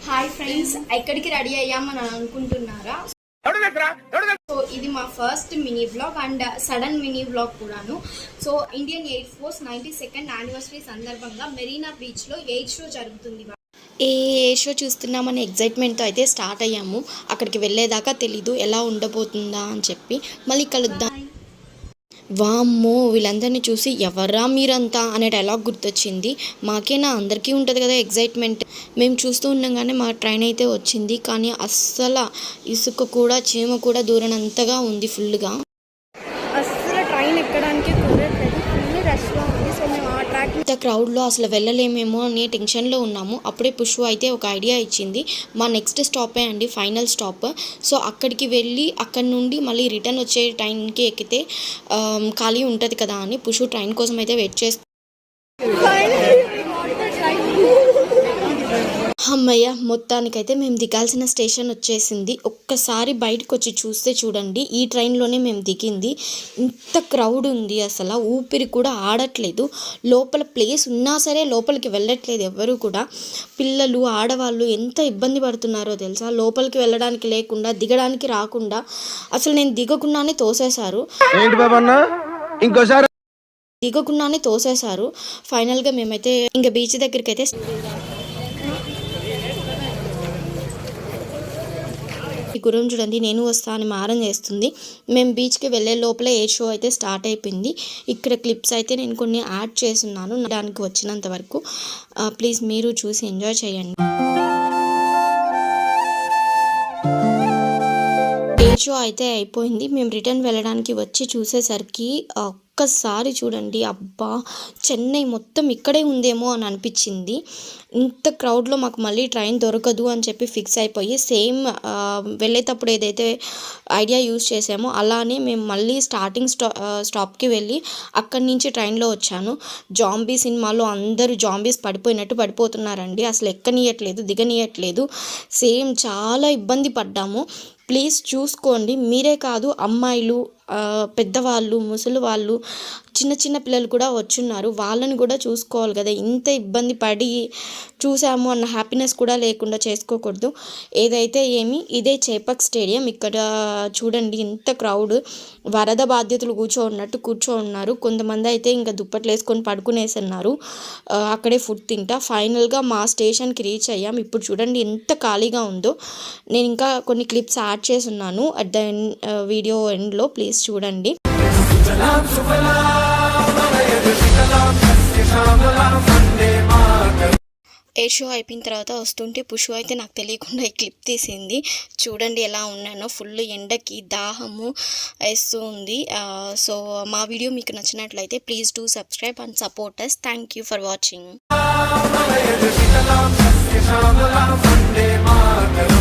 Hi friends, ఎక్కడికి ready అయ్యామని అనుకుంటున్నారా? సో ఇది మా first mini blog and sudden mini blog కూడాను. So Indian air force 92nd anniversary సందర్భంగా మెరీనా బీచ్లో ఎయిర్ షో జరుగుతుంది. ఏ షో చూస్తున్నామనే ఎగ్జైట్మెంట్తో అయితే స్టార్ట్ అయ్యాము. అక్కడికి వెళ్ళేదాకా తెలీదు ఎలా ఉండబోతుందా అని చెప్పి. మళ్ళీ కలుద్దాం. వామ్మో, వీళ్ళందరినీ చూసి ఎవర్రా మీరంతా అనే డైలాగ్ గుర్తొచ్చింది. మాకేనా, అందరికీ ఉంటుంది కదా ఎగ్జైట్మెంట్. మేము చూస్తూ ఉండగానే మా ట్రైన్ అయితే వచ్చింది. కానీ అస్సలు ఇసుక కూడా చీమ కూడా దూరనంతగా ఉంది ఫుల్గా. అస్సలు ట్రైన్ ఎక్కడానికి కుదరట్లేదు, ఫుల్ రష్గా ఉంది. సో మేము ఆ ట్రాక్ ఇంత క్రౌడ్లో అసలు వెళ్ళలేమేమో అనే టెన్షన్లో ఉన్నాము. అప్పుడే పుష్పు అయితే ఒక ఐడియా ఇచ్చింది. మా నెక్స్ట్ స్టాపే అండి ఫైనల్ స్టాప్. సో అక్కడికి వెళ్ళి అక్కడి నుండి మళ్ళీ రిటర్న్ వచ్చే ట్రైన్కి ఎక్కితే ఖాళీ ఉంటుంది కదా అని పుష్పు ట్రైన్ కోసం అయితే వెయిట్ చేస్తుంది. అమ్మయ్య, మొత్తానికైతే మేము దిగాల్సిన స్టేషన్ వచ్చేసింది. ఒక్కసారి బయటకు వచ్చి చూస్తే చూడండి, ఈ ట్రైన్లోనే మేము దిగింది. ఇంత క్రౌడ్ ఉంది, అసలు ఊపిరి కూడా ఆడట్లేదు. లోపల ప్లేస్ ఉన్నా సరే లోపలికి వెళ్ళట్లేదు ఎవరు కూడా. పిల్లలు, ఆడవాళ్ళు ఎంత ఇబ్బంది పడుతున్నారో తెలుసా. లోపలికి వెళ్ళడానికి లేకుండా, దిగడానికి రాకుండా, అసలు నేను దిగకుండానే తోసేశారు. ఫైనల్గా మేమైతే ఇంకా బీచ్ దగ్గరికి అయితే ఈ గురం చూడండి, నేను వస్తా అని మారం చేస్తుంది. మేము బీచ్కి వెళ్ళే లోపల ఎయిర్ షో అయితే స్టార్ట్ అయిపోయింది. ఇక్కడ క్లిప్స్ అయితే నేను కొన్ని యాడ్ చేస్తున్నాను దానికి వచ్చినంత వరకు. ప్లీజ్ మీరు చూసి ఎంజాయ్ చేయండి. ఎయిర్ షో అయితే అయిపోయింది. మేము రిటర్న్ వెళ్ళడానికి వచ్చి చూసేసరికి ఒక్కసారి చూడండి, అబ్బా చెన్నై మొత్తం ఇక్కడే ఉందేమో అని అనిపించింది. ఇంత క్రౌడ్లో మాకు మళ్ళీ ట్రైన్ దొరకదు అని చెప్పి ఫిక్స్ అయిపోయి సేమ్ వెళ్ళేటప్పుడు ఏదైతే ఐడియా యూజ్ చేసామో అలానే మేము మళ్ళీ స్టార్టింగ్ స్టాప్కి వెళ్ళి అక్కడి నుంచి ట్రైన్లో వచ్చాను. జాంబీ సినిమాలో అందరూ జాంబీస్ పడిపోయినట్టు పడిపోతున్నారండి. అసలు ఎక్కనియట్లేదు, దిగనియట్లేదు. సేమ్ చాలా ఇబ్బంది పడ్డాము. ప్లీజ్ చూసుకోండి. మీరే కాదు, అమ్మాయిలు, పెద్దవాళ్ళు, ముసలి వాళ్ళు, చిన్న చిన్న పిల్లలు కూడా వచ్చున్నారు. వాళ్ళని కూడా చూసుకోవాలి కదా. ఇంత ఇబ్బంది పడి చూసాము అన్న హ్యాపీనెస్ కూడా లేకుండా చేసుకోకూడదు. ఏదైతే ఏమి, ఇదే చేపక్ స్టేడియం. ఇక్కడ చూడండి ఇంత క్రౌడ్. వరద బాధ్యతలు కూర్చో ఉన్నారు. కొంతమంది అయితే ఇంకా దుప్పట్లు వేసుకొని పడుకునేస్తున్నారు. అక్కడే ఫుడ్ తింటా. ఫైనల్గా మా స్టేషన్కి రీచ్ అయ్యాం. ఇప్పుడు చూడండి ఎంత ఖాళీగా ఉందో. నేను ఇంకా కొన్ని క్లిప్స్ యాడ్ చేసి ఉన్నాను అట్ ద వీడియో ఎండ్లో, ప్లీజ్ చూడండి. ఎయిర్ షో అయిపోయిన తర్వాత వస్తుంటే పుష్పు అయితే నాకు తెలియకుండా ఈ క్లిప్ తీసింది. చూడండి ఎలా ఉన్నానో. ఫుల్ ఎండకి దాహము వేస్తూ ఉంది. సో మా వీడియో మీకు నచ్చినట్లయితే please do subscribe and support us. Thank you for watching.